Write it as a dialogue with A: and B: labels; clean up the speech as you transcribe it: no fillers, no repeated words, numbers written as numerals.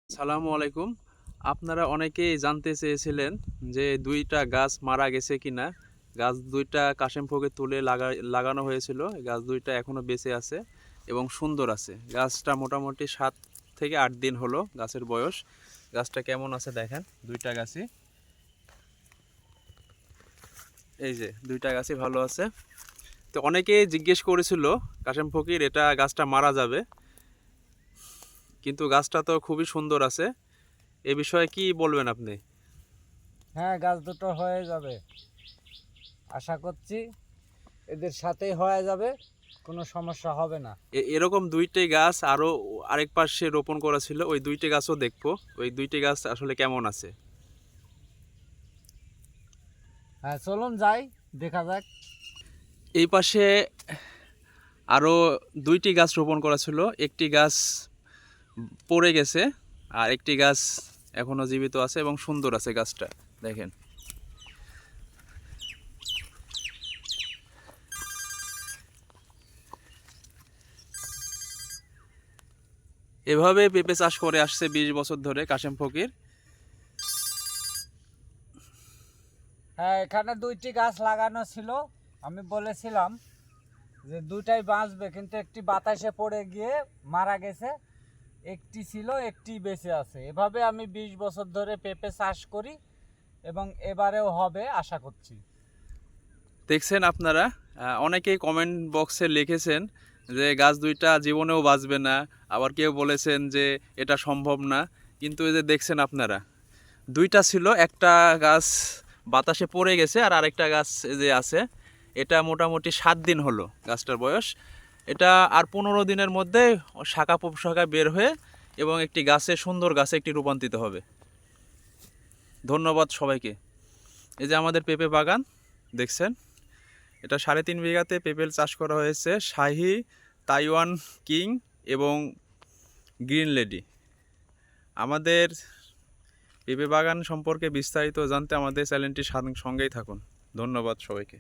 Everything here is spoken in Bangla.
A: সালামু আলাইকুম। আপনারা অনেকেই জানতে চেয়েছিলেন যে ২টা গাছ মারা গেছে কিনা। গাছ ২টা কাশেম ফোকে তুলে লাগানো হয়েছিল। গাছ ২টা এখনো বেঁচে আছে এবং সুন্দর আছে। গাছটা মোটামুটি ৭ থেকে ৮ দিন হলো গাছের বয়স। গাছটা কেমন আছে দেখেন, ২টা গাছই। এই যে ২টা গাছই ভালো আছে। তো অনেকেই জিজ্ঞেস করেছিল কাশেম ফকির এটা গাছটা মারা যাবে, কিন্তু গাছটা তো খুবই সুন্দর আছে। এ বিষয়ে কি বলবেন আপনি?
B: হ্যাঁ, গাছ দুটো হয়ে যাবে, আশা করছি এদের সাথেই হয়ে যাবে, কোনো সমস্যা হবে না।
A: এরকম ২টি গাছ আরো আরেক পাশে রোপণ করা ছিল, ওই ২টি গাছও দেখবো। ওই ২টি গাছ আসলে কেমন আছে।
B: হ্যাঁ, চলুন যাই, দেখা যাক।
A: এই পাশে আরো ২টি গাছ রোপণ করা ছিল, একটি গাছ পড়ে গেছে আর একটি গাছ এখনো জীবিত আছে এবং সুন্দর আছে গাছটা দেখেন। এভাবে পেঁপে চাষ করে আসছে ২০ বছর ধরে কাশেম ফকির।
B: হ্যাঁ, এখানে 2টি গাছ লাগানো ছিল। আমি বলেছিলাম যে 2টাই বাঁচবে, কিন্তু একটি বাতাসে পড়ে গিয়ে মারা গেছে। একটি ছিল, একটি বেঁচে আছে। এভাবে আমি 20 বছর ধরে পেঁপে চাষ করি এবং এবারেও হবে আশা করছি।
A: দেখছেন আপনারা, অনেকেই কমেন্ট বক্সে লিখেছেন যে গাছ ২টা জীবনেও বাঁচবে না, আবার কেউ বলেছেন যে এটা সম্ভব না। কিন্তু এই যে দেখছেন আপনারা, ২টা ছিল, একটা গাছ বাতাসে পড়ে গেছে আর আরেকটা গাছ এই যে আছে। এটা মোটামুটি ৭ দিন হলো গাছটার বয়স। এটা আর ১৫ দিনের মধ্যে শাখা প্রশাখা বের হয়ে এবং একটি গাছে, সুন্দর গাছে একটি রূপান্তরিত হবে। ধন্যবাদ সবাইকে। এই যে আমাদের পেঁপে বাগান দেখছেন, এটা ৩.৫ বিঘাতে পেঁপে চাষ করা হয়েছে। শাহি, তাইওয়ান কিং এবং গ্রিন লেডি। আমাদের পেঁপে বাগান সম্পর্কে বিস্তারিত জানতে আমাদের চ্যানেলটির সঙ্গেই থাকুন। ধন্যবাদ সবাইকে।